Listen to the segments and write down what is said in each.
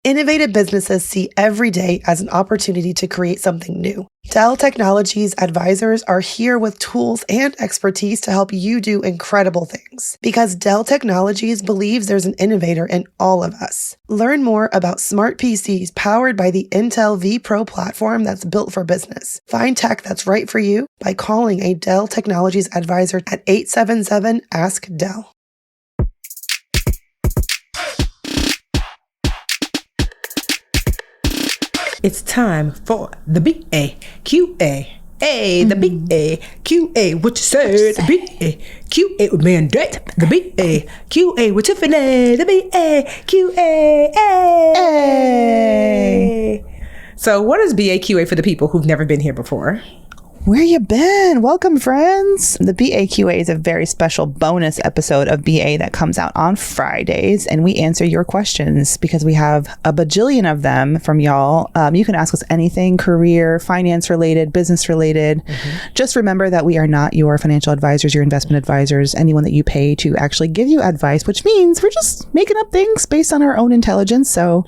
Innovative businesses see every day as an opportunity to create something new. Dell Technologies advisors are here with tools and expertise to help you do incredible things. Because Dell Technologies believes there's an innovator in all of us. Learn more about smart PCs powered by the Intel vPro platform that's built for business. Find tech that's right for you by calling a Dell Technologies advisor at 877-ASK-DELL. It's time for the BAQA. Hey, the BAQA, what you said, the BAQA with mandate, the BAQA with Tiffany, the BAQA. Hey. So what is BAQA for the people who've never been here before? Where you been? Welcome, friends. The BAQA is a very special bonus episode of BA that comes out on Fridays, and we answer your questions because we have a bajillion of them from y'all. You can ask us anything, career, finance related, business related. Just remember that we are not your financial advisors, your investment advisors, anyone that you pay to actually give you advice, which means we're just making up things based on our own intelligence. So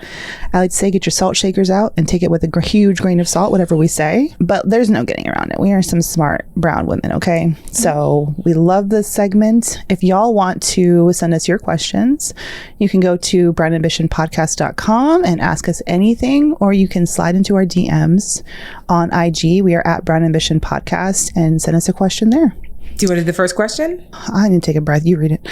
I like to say, get your salt shakers out and take it with a huge grain of salt, whatever we say, but there's no getting around it. We are some smart brown women, okay? So we love this segment. If y'all want to send us your questions, you can go to brownambitionpodcast.com and ask us anything, or you can slide into our DMs on IG. We are at Brown Ambition Podcast, and send us a question there. Do you want to do the first question? I need to take a breath. You read it.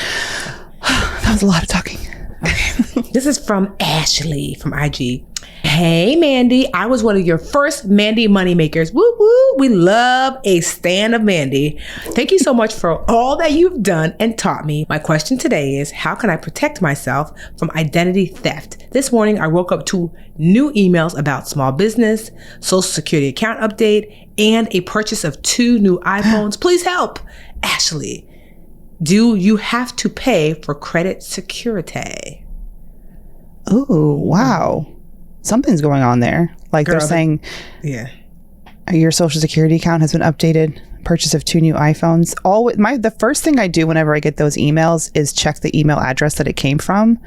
That was a lot of talking. Okay. This is from Ashley from IG. Hey, Mandy, I was one of your first Mandy moneymakers. Woo woo. We love a stan of Mandy. Thank you so much for all that you've done and taught me. My question today is, how can I protect myself from identity theft? This morning, I woke up to new emails about small business, social security account update, and a purchase of 2 new iPhones. Please help. Ashley, do you have to pay for credit security? Oh, wow. Something's going on there. Like, girl, they're saying, yeah, your social security account has been updated, purchase of 2 new iPhones. The first thing I do whenever I get those emails is check the email address that it came from.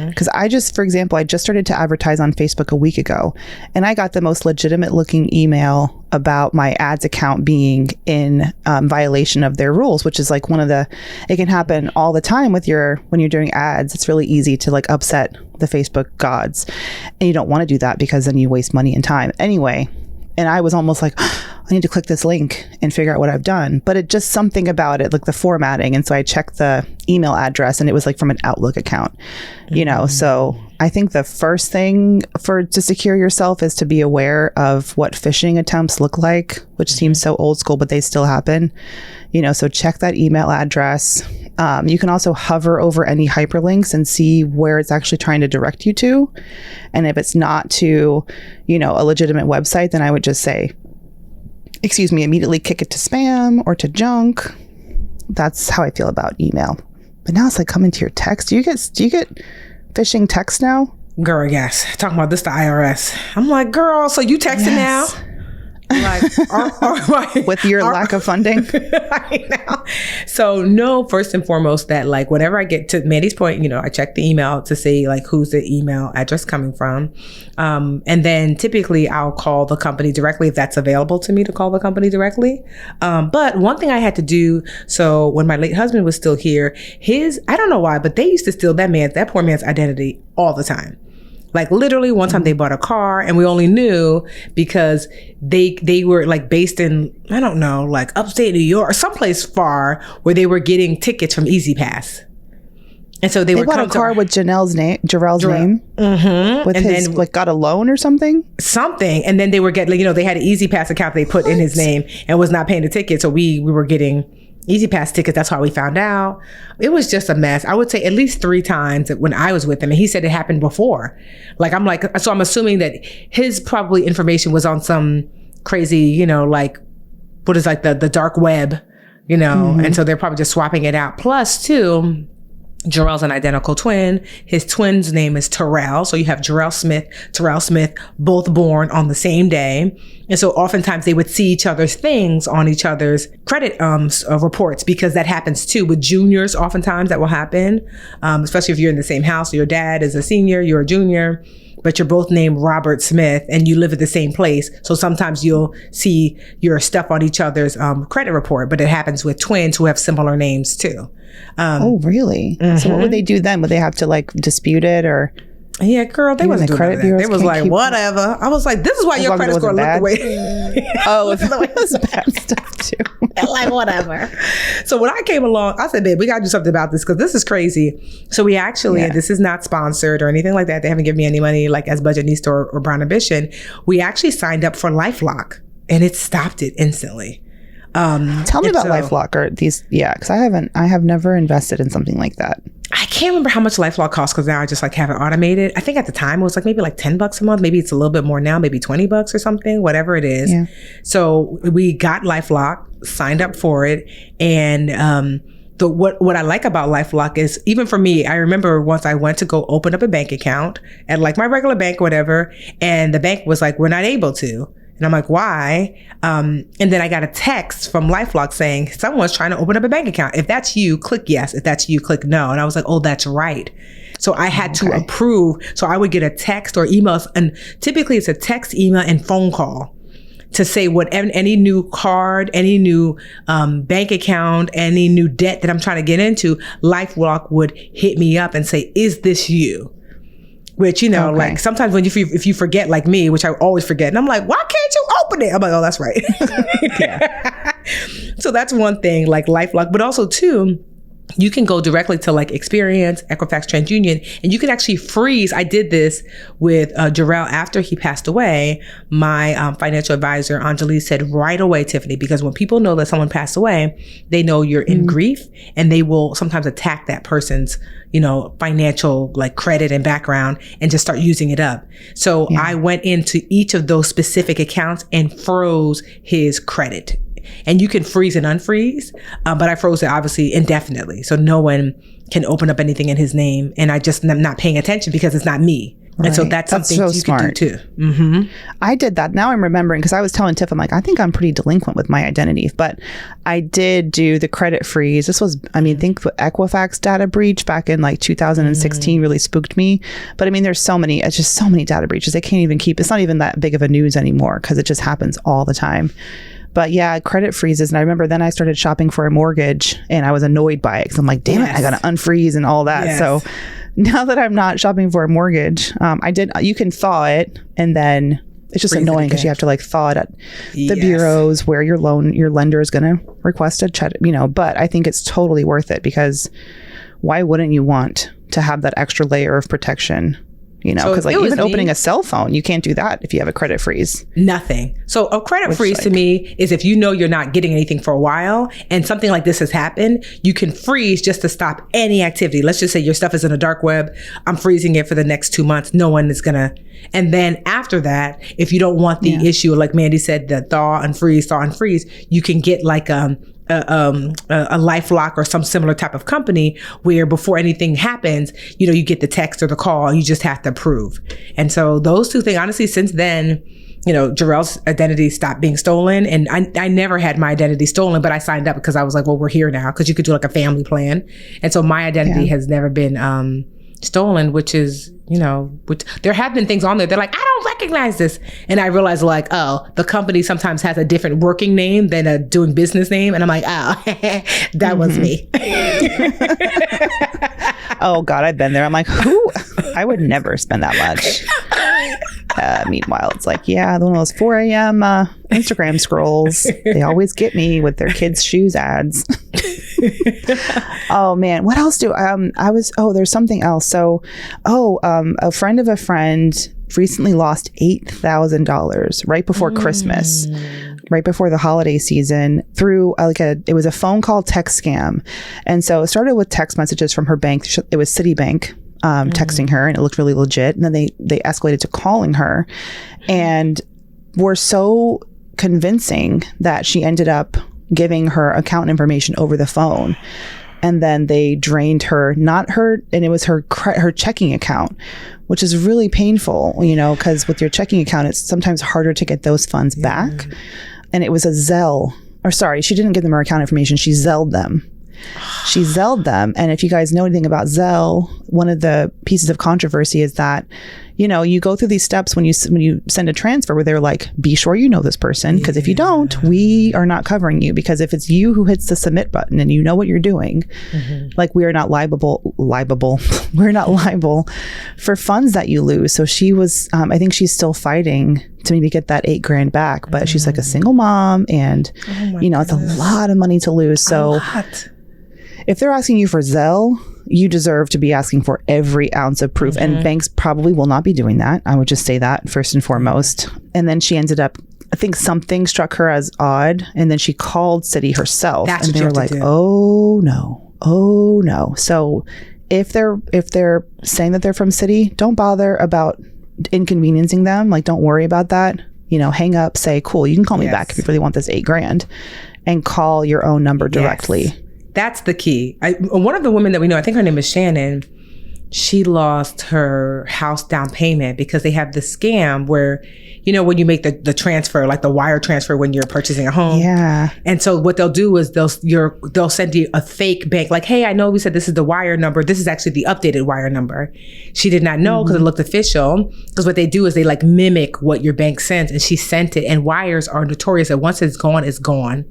Because for example, I just started to advertise on Facebook a week ago, and I got the most legitimate looking email about my ads account being in violation of their rules, which is like it can happen all the time when you're doing ads. It's really easy to like upset the Facebook gods, and you don't want to do that because then you waste money and time anyway. And I was almost like, I need to click this link and figure out what I've done. But it just something about it, like the formatting. And so I checked the email address, and it was like from an Outlook account, you know. So I think the first thing to secure yourself is to be aware of what phishing attempts look like, which seems so old school, but they still happen, you know. So check that email address. You can also hover over any hyperlinks and see where it's actually trying to direct you to. And if it's not to, you know, a legitimate website, then I would just say, immediately kick it to spam or to junk. That's how I feel about email. But now it's like coming to your text. Do you get phishing text now? Girl, yes. Talking about this, the IRS. I'm like, girl, so you texting now? Like, with your lack of funding. I know. So no, first and foremost, that like whenever I get to Mandy's point, you know, I check the email to see like who's the email address coming from. And then typically I'll call the company directly if that's available to me to call the company directly. But one thing I had to do, so when my late husband was still here, I don't know why, but they used to steal that poor man's identity all the time. Like literally one time they bought a car, and we only knew because they were like based in, I don't know, like upstate New York or someplace far where they were getting tickets from Easy Pass. And so they would bought a car with Jarrell's name. Mm-hmm. And then like got a loan or something. And then they were getting, you know, they had an Easy Pass account they put in his name and was not paying the ticket. So we were getting Easy Pass tickets. That's how we found out. It was just a mess. I would say at least 3 times when I was with him, and he said it happened before. Like, I'm like, so I'm assuming that his probably information was on some crazy, you know, like what is like the dark web, you know, and so they're probably just swapping it out. Plus too, Jarrell's an identical twin. His twin's name is Terrell. So you have Terrell Smith, both born on the same day. And so oftentimes they would see each other's things on each other's credit reports, because that happens too with juniors. Oftentimes that will happen, especially if you're in the same house. Your dad is a senior, you're a junior. but you're both named Robert Smith and you live at the same place. So sometimes you'll see your stuff on each other's credit report, but it happens with twins who have similar names too. Oh, really? So what would they do then? Would they have to like dispute it or? Yeah, girl, they wasn't doing credit bureaus. They was like, whatever. I was like, this is why your credit score looked the way. Oh, it was bad stuff too. Like, whatever. So when I came along, I said, babe, we got to do something about this because this is crazy. So we actually, this is not sponsored or anything like that. They haven't given me any money like as Budgetnista or Brown Ambition. We actually signed up for LifeLock and it stopped it instantly. Tell me about LifeLock or these. Yeah, because I have never invested in something like that. I can't remember how much LifeLock costs because now I just like have it automated. I think at the time it was like maybe like $10 a month. Maybe it's a little bit more now, maybe $20 or something, whatever it is. Yeah. So we got LifeLock, signed up for it. And what I like about LifeLock is even for me, I remember once I went to go open up a bank account at like my regular bank or whatever. And the bank was like, we're not able to. And I'm like, why? And then I got a text from LifeLock saying, someone's trying to open up a bank account. If that's you, click yes. If that's you, click no. And I was like, oh, that's right. So I had to approve. So I would get a text or emails. And typically it's a text, email, and phone call to say what any new card, any new bank account, any new debt that I'm trying to get into, LifeLock would hit me up and say, is this you? Which, you know, like sometimes when if you forget like me, which I always forget, and I'm like, why can't you open it? I'm like, oh, that's right. So that's one thing, like LifeLock, but also too, you can go directly to like Experience, Equifax, TransUnion, and you can actually freeze. I did this with Jarrell after he passed away. My financial advisor, Jalissa, said right away, Tiffany, because when people know that someone passed away, they know you're in grief and they will sometimes attack that person's, you know, financial like credit and background and just start using it up. So I went into each of those specific accounts and froze his credit. And you can freeze and unfreeze, but I froze it obviously indefinitely. So no one can open up anything in his name. And I'm not paying attention because it's not me. Right. And so that's something so you can do too. Mm-hmm. I did that. Now I'm remembering because I was telling Tiff, I'm like, I think I'm pretty delinquent with my identity. But I did do the credit freeze. This was, I think the Equifax data breach back in like 2016 really spooked me. But I mean, it's just so many data breaches. They can't even keep, it's not even that big of a news anymore because it just happens all the time. But yeah, credit freezes. And I remember then I started shopping for a mortgage and I was annoyed by it because I'm like, damn it, I got to unfreeze and all that. So now that I'm not shopping for a mortgage, you can thaw it and then it's just annoying because you have to like thaw it at the bureaus where your lender is going to request a check, you know, but I think it's totally worth it because why wouldn't you want to have that extra layer of protection? You know, because like even opening a cell phone, you can't do that if you have a credit freeze. Nothing. So a credit freeze to me is if you know you're not getting anything for a while and something like this has happened, you can freeze just to stop any activity. Let's just say your stuff is in a dark web. I'm freezing it for the next 2 months. No one is gonna. And then after that, if you don't want the issue, like Mandy said, the thaw and freeze, you can get like a LifeLock or some similar type of company where before anything happens, you know, you get the text or the call, you just have to approve. And so those two things, honestly, since then, you know, Jarrell's identity stopped being stolen and I never had my identity stolen, but I signed up because I was like, well, we're here now because you could do like a family plan. And so my identity has never been stolen, which is, you know, which there have been things on there. They're like, I don't recognize this. And I realized like, oh, the company sometimes has a different working name than a doing business name. And I'm like, oh, that was me. Oh God, I've been there. I'm like, who? I would never spend that much. Meanwhile, it's like, one of those 4 a.m. Instagram scrolls. They always get me with their kids' shoes ads. Oh man, what else there's something else. So, a friend of a friend recently lost $8,000 right before Christmas, right before the holiday season through it was a phone call text scam. And so it started with text messages from her bank. It was Citibank. Texting her and it looked really legit. And then they escalated to calling her and were so convincing that she ended up giving her account information over the phone. And then they drained her, and it was her checking account, which is really painful, you know, because with your checking account, it's sometimes harder to get those funds back. And it was a Zelle, she didn't give them her account information. She Zelled them. She Zelled them. And if you guys know anything about Zelle, one of the pieces of controversy is that, you know, you go through these steps when you send a transfer where they're like, be sure you know this person, because if you don't, we are not covering you, because if it's you who hits the submit button and you know what you're doing, like we are not liable we're not liable for funds that you lose. So she was I think she's still fighting to maybe get that $8,000 back, but she's like a single mom, and you know, it's a lot of money to lose. So if they're asking you for Zelle, you deserve to be asking for every ounce of proof. And banks probably will not be doing that. I would just say that first and foremost. And then she ended up, I think something struck her as odd. And then she called Citi herself. And they were like, oh no. So if they're saying that they're from Citi, don't bother about inconveniencing them. Like, don't worry about that. You know, hang up, say, cool, you can call me back if you really want this $8,000, and call your own number directly. That's the key. One of the women that we know, I think her name is Shannon, she lost her house down payment because they have this scam where, you know, when you make the transfer, like the wire transfer when you're purchasing a home. Yeah. And so what they'll do is they'll send you a fake bank, like, hey, I know we said this is the wire number. This is actually the updated wire number. She did not know because it looked official. Because what they do is they like mimic what your bank sends, and she sent it. And wires are notorious that once it's gone, it's gone.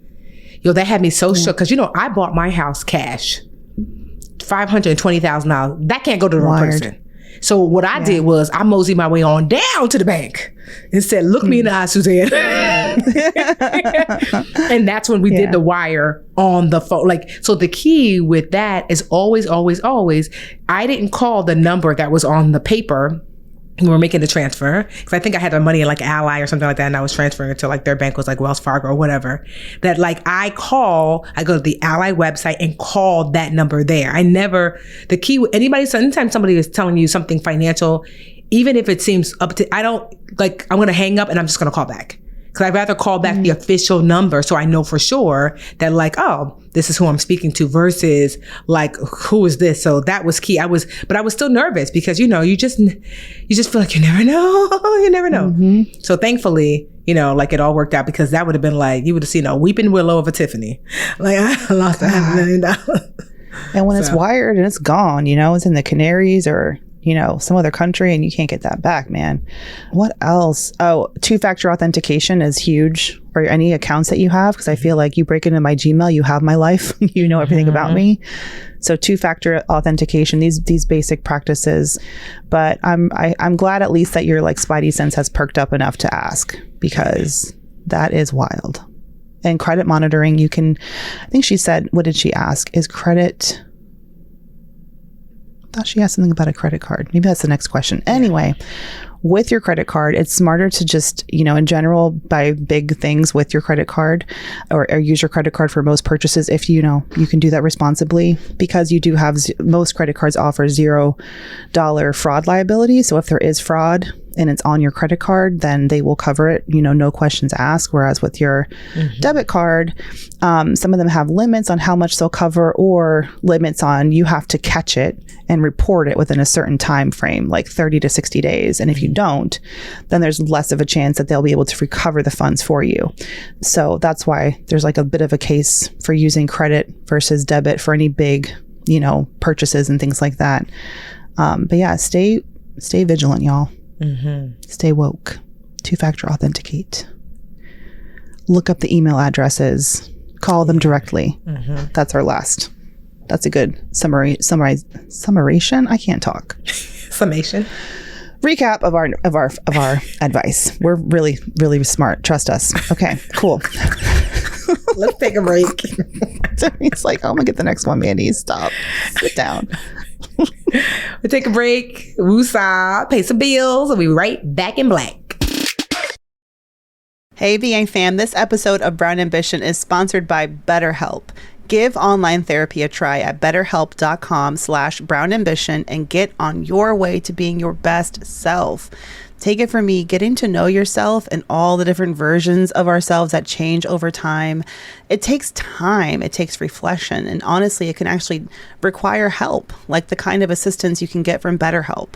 Yo, that had me so shook, because, you know, I bought my house cash, $520,000. That can't go to the wrong person. So what I did was I moseyed my way on down to the bank and said, look me in the eye, Suzanne. And that's when we did the wire on the phone. Like, so the key with that is always, I didn't call the number that was on the paper when we were making the transfer, because I think I had the money in like Ally or something like that, and I was transferring it to like their bank was like Wells Fargo or whatever. That like I go to the Ally website and call that number there. Anytime somebody is telling you something financial, even if it seems I'm going to hang up and I'm just going to call back. Because I'd rather call back the official number so I know for sure that like, oh, this is who I'm speaking to versus like, who is this? So that was key. I was still nervous because, you know, you just feel like you never know. So thankfully, you know, like it all worked out, because that would have been like, you would have seen a weeping willow of a Tiffany. Like, I lost $500 million. And when it's wired and it's gone, you know, it's in the Canaries or, you know, some other country, and you can't get that back, man. What else? Oh, 2-factor authentication is huge for any accounts that you have, because I feel like you break into my Gmail, you have my life, you know everything about me. So 2-factor authentication, these basic practices. But I'm glad at least that your like spidey sense has perked up enough to ask, because that is wild. And credit monitoring, you can, I think she said, what did she ask? Is credit... I thought she asked something about a credit card. Maybe that's the next question. Anyway, with your credit card, it's smarter to just, you know, in general, buy big things with your credit card or use your credit card for most purchases if you know you can do that responsibly, because you do have most credit cards offer $0 fraud liability. So if there is fraud and it's on your credit card, then they will cover it, you know, no questions asked. Whereas with your debit card, some of them have limits on how much they'll cover, or limits on you have to catch it and report it within a certain time frame, like 30 to 60 days. And if you don't, then there's less of a chance that they'll be able to recover the funds for you. So that's why there's like a bit of a case for using credit versus debit for any big, you know, purchases and things like that. But yeah, stay vigilant, y'all. Stay woke. 2-factor authenticate. Look up the email addresses. Call them directly. That's our last. That's a good summation. I can't talk. Summation. Recap of our advice. We're really, really smart. Trust us. Okay, cool. Let's take a break. It's like, oh, I'm gonna get the next one, Mandy. Stop. Sit down. We take a break, woosah, pay some bills, and we right back in black. Hey, VA fam, this episode of Brown Ambition is sponsored by BetterHelp. Give online therapy a try at betterhelp.com/brownambition and get on your way to being your best self. Take it from me, getting to know yourself and all the different versions of ourselves that change over time. It takes time, it takes reflection, and honestly, it can actually require help, like the kind of assistance you can get from BetterHelp.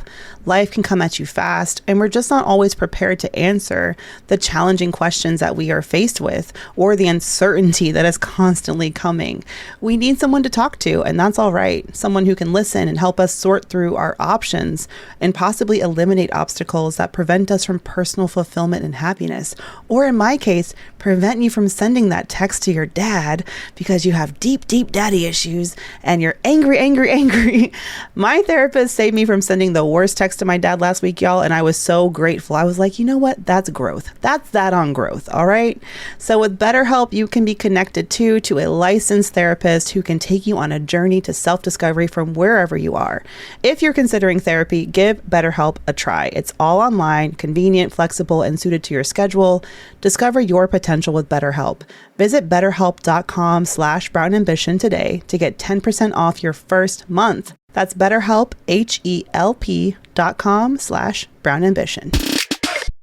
Life can come at you fast, and we're just not always prepared to answer the challenging questions that we are faced with or the uncertainty that is constantly coming. We need someone to talk to, and that's all right. Someone who can listen and help us sort through our options and possibly eliminate obstacles that prevent us from personal fulfillment and happiness. Or in my case, prevent you from sending that text to your dad because you have deep, deep daddy issues and you're angry. My therapist saved me from sending the worst text to my dad last week, y'all, and I was so grateful. I was like, you know what? That's growth. That's that on growth, all right? So with BetterHelp, you can be connected to a licensed therapist who can take you on a journey to self-discovery from wherever you are. If you're considering therapy, give BetterHelp a try. It's all online, convenient, flexible, and suited to your schedule. Discover your potential with BetterHelp. Visit betterhelp.com/brownambition today to get 10% off your first month. That's BetterHelp, HELP.com/brownambition.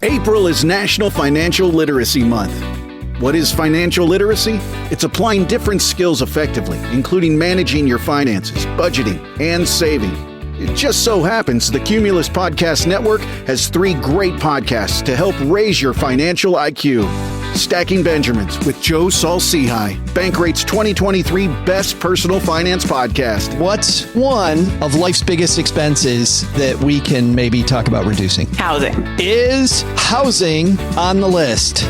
April is National Financial Literacy Month. What is financial literacy? It's applying different skills effectively, including managing your finances, budgeting, and saving. It just so happens the Cumulus Podcast Network has 3 great podcasts to help raise your financial IQ. Stacking Benjamins with Joe Saul-Sehy, Bankrate's 2023 Best Personal Finance Podcast. What's one of life's biggest expenses that we can maybe talk about reducing? Housing. Is housing on the list?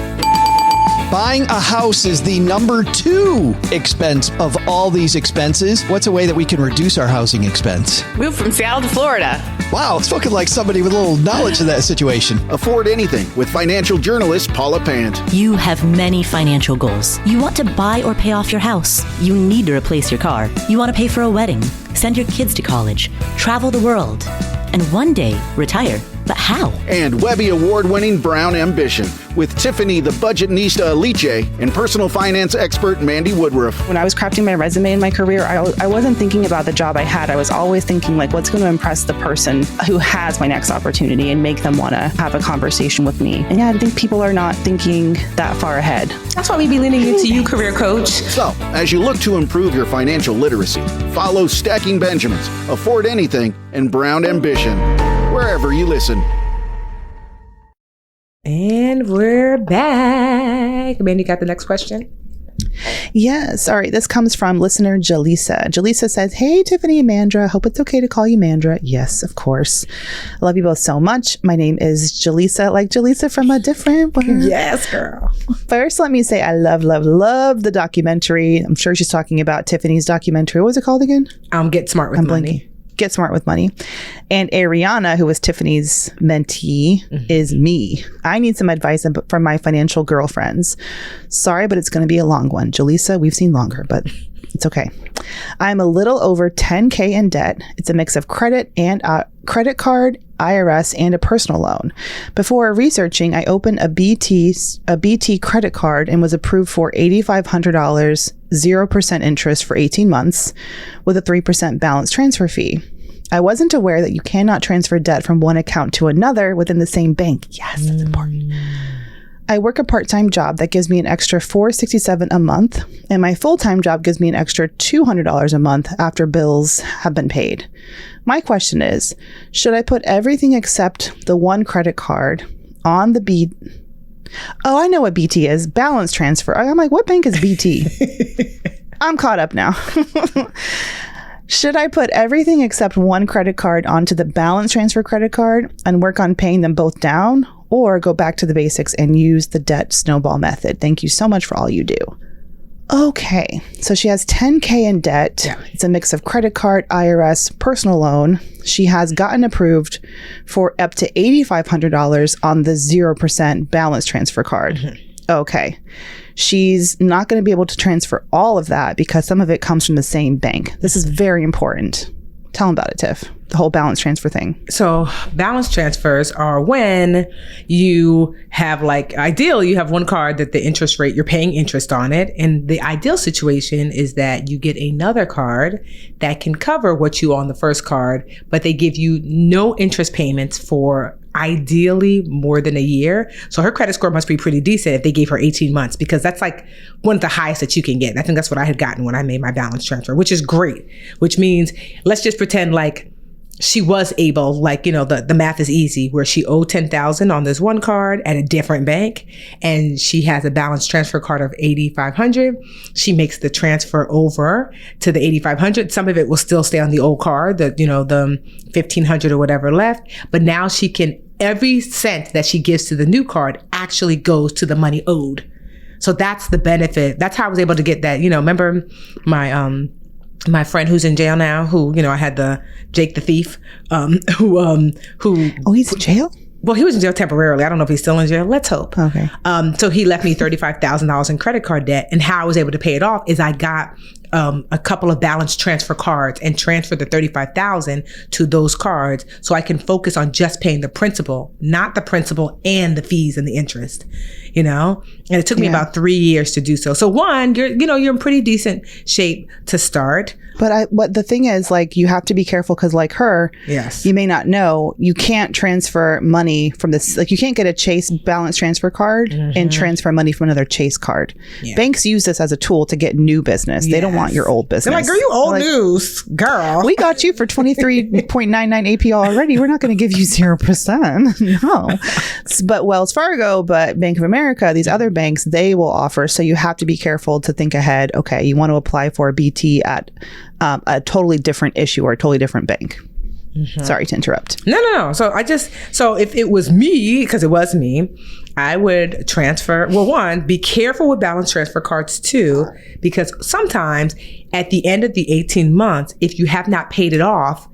Buying a house is the number 2 expense of all these expenses. What's a way that we can reduce our housing expense? Moved from Seattle to Florida. Wow, spoken like somebody with a little knowledge of that situation. Afford Anything with financial journalist Paula Pant. You have many financial goals. You want to buy or pay off your house. You need to replace your car. You want to pay for a wedding, send your kids to college, travel the world, and one day retire. But how? And Webby Award-winning Brown Ambition with Tiffany the Budgetnista Aliche and personal finance expert Mandy Woodruff. When I was crafting my resume in my career, I wasn't thinking about the job I had. I was always thinking, like, what's going to impress the person who has my next opportunity and make them want to have a conversation with me. And yeah, I think people are not thinking that far ahead. That's why we be leaning into you, career coach. So, as you look to improve your financial literacy, follow Stacking Benjamins, Afford Anything, and Brown Ambition, wherever you listen. And we're back. Mandy, got the next question? Yes. All right. This comes from listener Jalissa. Jalissa says, "Hey, Tiffany and Mandra. Hope it's okay to call you Mandra." Yes, of course. I love you both so much. My name is Jalissa, like Jalissa from a different world. Yes, girl. First, let me say I love the documentary. I'm sure she's talking about Tiffany's documentary. What was it called again? Get Smart with Money. Get Smart with Money. And Ariana, who was Tiffany's mentee, is me. I need some advice from my financial girlfriends. Sorry, but it's going to be a long one. Jalissa, we've seen longer, but it's okay. I'm a little over $10,000 in debt. It's a mix of credit and credit card, IRS, and a personal loan. Before researching, I opened a BT credit card and was approved for $8,500, 0% interest for 18 months with a 3% balance transfer fee. I wasn't aware that you cannot transfer debt from one account to another within the same bank. Yes, that's important. I work a part-time job that gives me an extra $467 a month, and my full-time job gives me an extra $200 a month after bills have been paid. My question is, should I put everything except the one credit card on the Oh, I know what BT is. Balance transfer. I'm like, what bank is BT? I'm caught up now. Should I put everything except one credit card onto the balance transfer credit card and work on paying them both down, or go back to the basics and use the debt snowball method? Thank you so much for all you do. Okay, so she has $10,000 in debt. Yeah. It's a mix of credit card, IRS, personal loan. She has gotten approved for up to $8,500 on the 0% balance transfer card. Okay. She's not going to be able to transfer all of that because some of it comes from the same bank. This is very important. Tell them about it, Tiff. The whole balance transfer thing. So balance transfers are when you have, like, ideal, you have one card that the interest rate, you're paying interest on it. And the ideal situation is that you get another card that can cover what you owe on the first card, but they give you no interest payments for ideally more than a year. So her credit score must be pretty decent if they gave her 18 months, because that's like one of the highest that you can get. And I think that's what I had gotten when I made my balance transfer, which is great, which means let's just pretend like she was able, like, you know, the math is easy, where she owed $10,000 on this one card at a different bank, and she has a balance transfer card of $8,500. She makes the transfer over to the $8,500. Some of it will still stay on the old card, the $1,500 or whatever left. But now she can, every cent that she gives to the new card actually goes to the money owed. So that's the benefit. That's how I was able to get that. You know, remember my friend who's in jail now, who, you know, I had the Jake the Thief, who Oh, he's in jail? Well, he was in jail temporarily. I don't know if he's still in jail. Let's hope. Okay. So he left me $35,000 in credit card debt, and how I was able to pay it off is I got a couple of balance transfer cards and transferred the $35,000 to those cards, so I can focus on just paying the principal, not the principal and the fees and the interest. You know, and it took me about 3 years to do so. So one, you're in pretty decent shape to start. But the thing is, like, you have to be careful, because like her, yes, you may not know, you can't transfer money from this. Like, you can't get a Chase balance transfer card and transfer money from another Chase card. Yeah. Banks use this as a tool to get new business. They don't want your old business. They're like, girl, you old news, girl. We got you for 23.99 APR already. We're not going to give you 0%. No. But Wells Fargo, but Bank of America, these other banks, they will offer. So you have to be careful to think ahead. Okay, you want to apply for a BT at a totally different issue or a totally different bank. Sorry to interrupt. No. So if it was me, because it was me, I would transfer. Well, one, be careful with balance transfer cards too, because sometimes at the end of the 18 months, if you have not paid it off,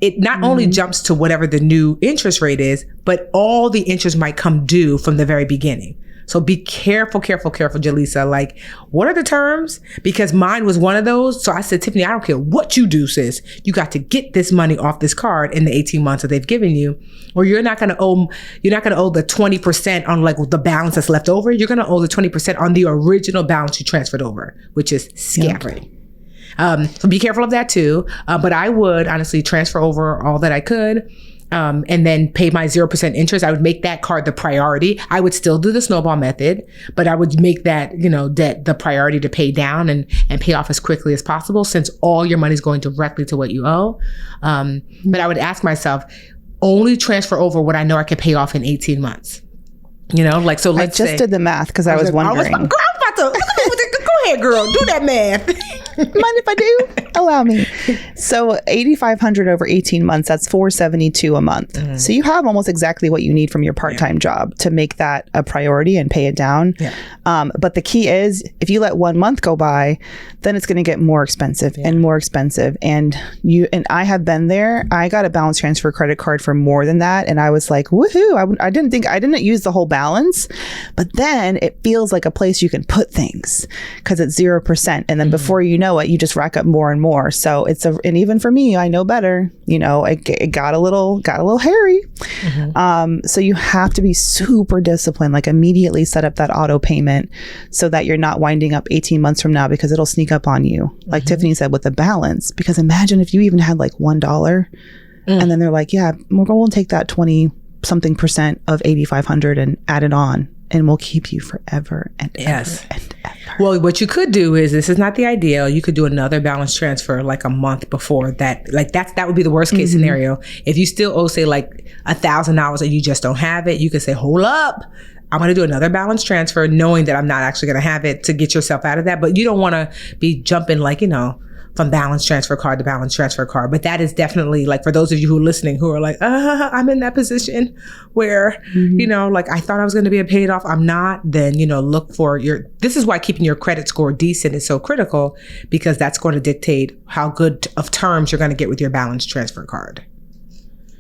it not only jumps to whatever the new interest rate is, but all the interest might come due from the very beginning. So be careful, Jalissa. Like, what are the terms? Because mine was one of those. So I said, Tiffany, I don't care what you do, sis. You got to get this money off this card in the 18 months that they've given you, or you're not going to owe the 20% on like the balance that's left over. You're going to owe the 20% on the original balance you transferred over, which is scary. So be careful of that too. But I would honestly transfer over all that I could. And then pay my 0% interest. I would make that card the priority. I would still do the snowball method, but I would make that, debt the priority to pay down and pay off as quickly as possible, since all your money is going directly to what you owe. But I would ask myself, only transfer over what I know I can pay off in 18 months. So let's say. I just did the math because I was wondering. Go ahead, girl. Do that math. Mind if I do? Allow me. So $8,500 over 18 months, that's $472 a month. So you have almost exactly what you need from your part-time job to make that a priority and pay it down. But the key is, if you let 1 month go by, then it's going to get more expensive and more expensive. And I have been there. I got a balance transfer credit card for more than that. And I was like, woohoo. I didn't use the whole balance, but then it feels like a place you can put things because it's 0%. And then before you know it, you just rack up more and more. So and even for me, I know better, it got a little hairy. So you have to be super disciplined, like immediately set up that auto payment so that you're not winding up 18 months from now, because it'll sneak up on you. Like Tiffany said, with the balance, because imagine if you even had like $1 and then they're like, yeah, we'll take that 20 something % of 8,500 and add it on, and we'll keep you forever and ever and ever. Well, what you could do is, this is not the ideal. You could do another balance transfer like a month before that. Like that would be the worst case scenario. If you still owe, say, like $1,000 and you just don't have it, you could say, hold up, I'm going to do another balance transfer, knowing that I'm not actually going to have it, to get yourself out of that. But you don't want to be jumping from balance transfer card to balance transfer card. But that is definitely, like, for those of you who are listening who are like, I'm in that position where, I thought I was going to be paid off, I'm not, then, look for this is why keeping your credit score decent is so critical, because that's going to dictate how good of terms you're going to get with your balance transfer card.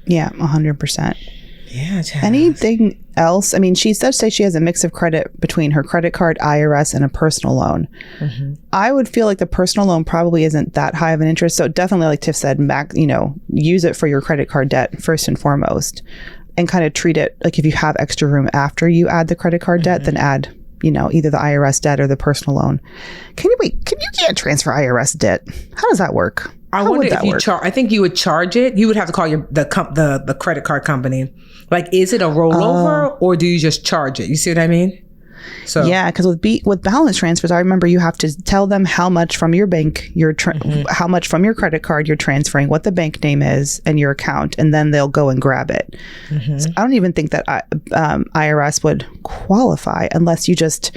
Yeah, 100%. Yeah. Anything else? I mean, she does say she has a mix of credit between her credit card, IRS, and a personal loan. I would feel like the personal loan probably isn't that high of an interest. So definitely, like Tiff said, use it for your credit card debt first and foremost, and kind of treat it like if you have extra room after you add the credit card debt, then add, either the IRS debt or the personal loan. You can't transfer IRS debt. How does that work? I How wonder would if that you work? charge. I think you would charge it. You would have to call the credit card company. Like, is it a rollover or do you just charge it? You see what I mean? So Yeah, because with balance transfers, I remember you have to tell them how much from your bank how much from your credit card you're transferring, what the bank name is, and your account, and then they'll go and grab it. So I don't even think that IRS would qualify unless you just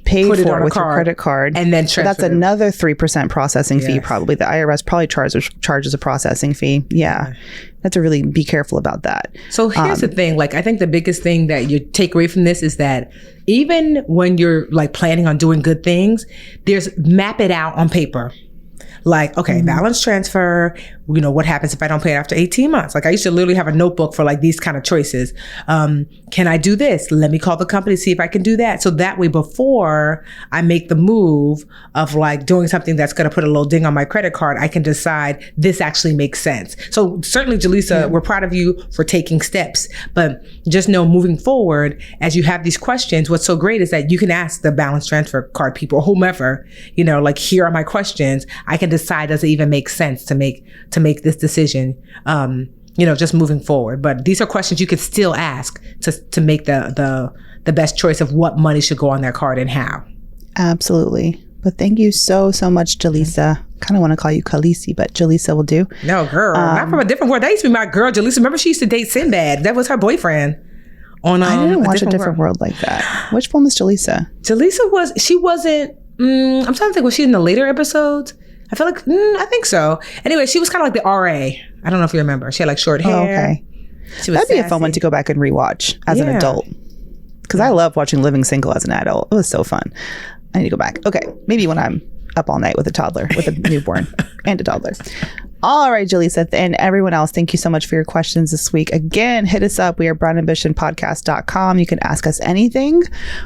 pay Put it for on it a with your card credit card and then But that's transfer it. another 3% processing fee. Yes. Probably the IRS probably charges a processing fee. Yeah, have to really be careful about that. So here's the thing. Like, I think the biggest thing that you take away from this is that even when you're like planning on doing good things, map it out on paper. Like, okay, balance transfer, what happens if I don't pay it after 18 months? Like, I used to literally have a notebook for like these kind of choices. Can I do this? Let me call the company, see if I can do that. So that way, before I make the move of like doing something that's going to put a little ding on my credit card, I can decide this actually makes sense. So certainly, Jalissa, we're proud of you for taking steps, but just know moving forward, as you have these questions, what's so great is that you can ask the balance transfer card people or whomever, like, here are my questions. I can decide, does it even make sense to make this decision, just moving forward. But these are questions you could still ask to make the best choice of what money should go on that card and how. Absolutely. But thank you so much, Jalissa. Kind of want to call you Khaleesi, but Jalissa will do. No, girl, not from a different world. That used to be my girl, Jalissa. Remember, she used to date Sinbad. That was her boyfriend. I didn't watch a different world like that. Which one was Jalissa? Jalissa wasn't, I'm trying to think, was she in the later episodes? I feel like, I think so. Anyway, she was kind of like the RA. I don't know if you remember. She had like short hair. Oh, okay. She was That'd be a fun sassy. one to go back and rewatch as an adult. Because I love watching Living Single as an adult. It was so fun. I need to go back. Okay. Maybe when I'm up all night with a toddler, with a newborn and a toddler. All right, Jalissa, and everyone else, thank you so much for your questions this week. Again, hit us up. We are brownambitionpodcast.com. You can ask us anything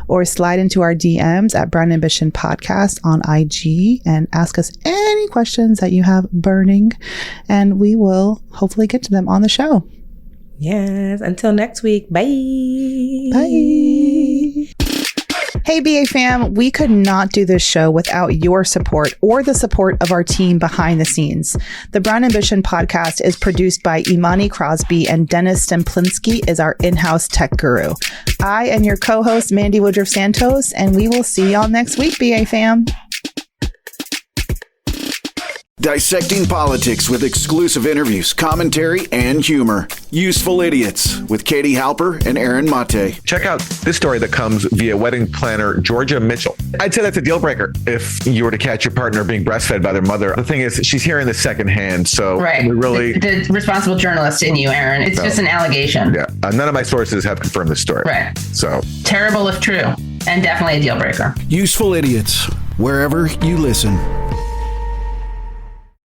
or slide into our DMs at Brown Ambition Podcast on IG and ask us any questions that you have burning, and we will hopefully get to them on the show. Yes. Until next week. Bye. Bye. Hey, BA fam, we could not do this show without your support or the support of our team behind the scenes. The Brown Ambition podcast is produced by Imani Crosby, and Dennis Stemplinsky is our in-house tech guru. I am your co-host, Mandy Woodruff-Santos, and we will see y'all next week, BA fam. Dissecting politics with exclusive interviews, commentary, and humor. Useful Idiots with Katie Halper and Aaron Mate. Check out this story that comes via wedding planner Georgia Mitchell. I'd say that's a deal breaker if you were to catch your partner being breastfed by their mother. The thing is, she's hearing this secondhand, so Right. we really... The responsible journalist in you, Aaron. It's just an allegation. Yeah, none of my sources have confirmed this story. Right. So... Terrible if true, and definitely a deal breaker. Useful Idiots, wherever you listen.